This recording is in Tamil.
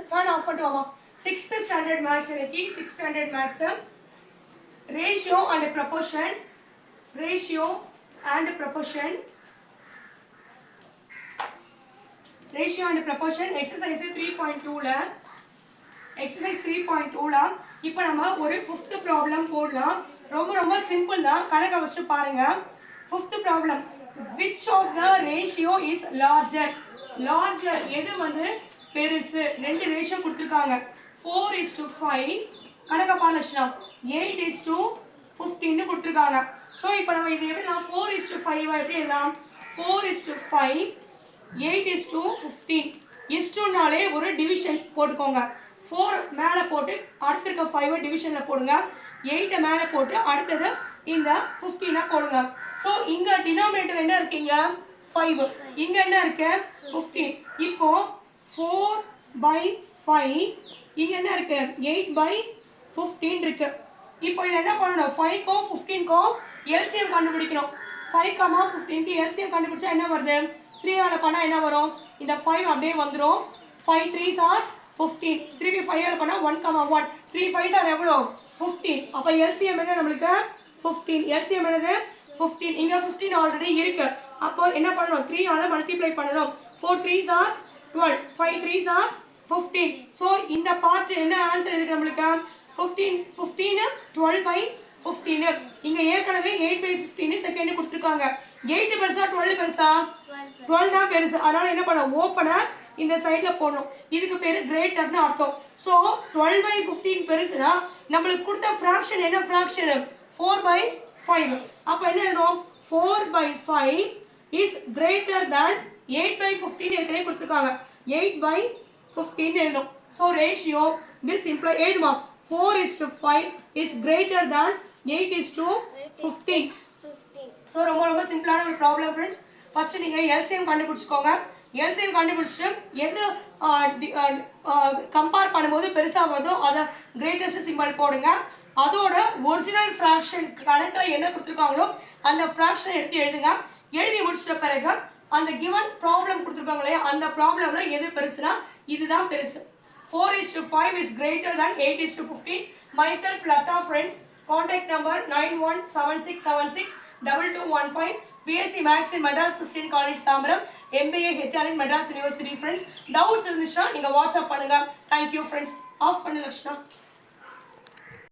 ஃபேன் ஆஃப் பண்ணிட்டு வாமா. 6th standard maths இன்னைக்கு 6th standard maths ratio and proportion exercise 3.2 ல exercise 3.2 ல இப்போ நம்ம ஒரு 5th problem போடலாம். ரொம்ப சிம்பிள் தான். கணக்க வச்சு பாருங்க. 5th problem, which of the ratio is larger எது வந்து பெருசு? ரெண்டு ரேஷியோ கொடுத்திருக்காங்க. 4:5 கணக்க பாருங்க. 8:15 கொடுத்திருக்காங்க. சோ இப்போ நம்ம இது எப்படி நான் 4:5 எப்படி எழுதலாம்? 4:5 8:15 இஸ்டுனாலே ஒரு டிவிஷன் போட்டுக்கோங்க. 4 மேல போட்டு அடுத்து இருக்க 5 டிவிஷன்ல போடுங்க. 8 மேல போட்டு அடுத்தது இந்த 15 போடுங்க. சோ இங்க டினாமினேட்டர் என்ன இருக்கீங்க? 5. இங்க என்ன இருக்கு? 15. இப்போ 4/5 இங்க என்ன இருக்கு? 8/15 இருக்கு. இப்போ இத என்ன பண்ணனும்? 5 க்கும் 15 க்கும் LCM கண்டுபிடிக்கணும். 5, 15 க்கு LCM கண்டுபிடிச்சா என்ன வருது? 3 ஆல பண்ணா என்ன வரும்? இந்த 5 அப்படியே வந்துரும். 5 3s are 15. 3 5 ஆல பண்ணா 1, 1. 3 5s are எவ்வளவு? 15. அப்ப LCM என்ன நமக்கு? 15. LCM என்னது? 15. இங்க 15 ஆல்ரெடி இருக்கு. அப்போ என்ன பண்ணனும்? 3 ஆல மல்டிப்ளை பண்ணனும். 4 3s are 12. 5 3s are 15. So இந்த பார்ட் என்ன ஆன்சர் இதுக்கு நமக்கு? 15 12/15. இங்க ஏற்கனவே 8/15 செகண்ட் கொடுத்திருக்காங்க. 8 பெருசா 12 பெருசா? 12 தான் பெருசு. அதனால என்ன பண்ண? ஓபனா இந்த சைடுல போடணும். இதுக்கு பேரு கிரேட்டர்னு அர்த்தம். சோ 12/15 பெருசுனா நமக்கு கொடுத்த ஃபிராக்ஷன் என்ன ஃபிராக்ஷன்? 4/5. அப்ப என்ன எழுதணும்? 4/5 is greater than 8/15 ஏற்கனவே கொடுத்திருக்காங்க. 8/15 எழுதணும். So ratio this imply எழுதுமா? 4:5 is greater than 8:15. So ரொம்ப சிம்பிளான ஒரு ப்ராப்ளம் फ्रेंड्स. ஃபர்ஸ்ட் நீங்க LCM கண்டுபிடிச்சுக்கோங்க. LCM கண்டுபிடிச்சிட்டு எது கம்பேர் பண்ணும்போது பெருசா வருதோ அத கிரேட்டஸ்ட் சிம்பல் போடுங்க. அதோட ஒரிஜினல் ஃபிராக்ஷன் கணக்குல என்ன கொடுத்திருக்காங்களோ அந்த ஃபிராக்ஷன் எடுத்து எழுதுங்க. எழுதி முடிச்சிட்ட பிறகு அந்த given ப்ராப்ளம் கொடுத்திருக்காங்களே அந்த ப்ராப்ளம்ல எது பெருசுனா இதுதான் பெருசு. 4:5 is greater than 8:15. Myself Latha friends. Contact number 9176762215. BSc Maths in Madras Christian College Tambaram. MBA HR in Madras University friends. Doubts இருந்துச்சுனா நீங்க வாட்ஸ்அப் பண்ணுங்க. Thank you friends. ஆஃப் பண்ணு லக்ஷ்னா.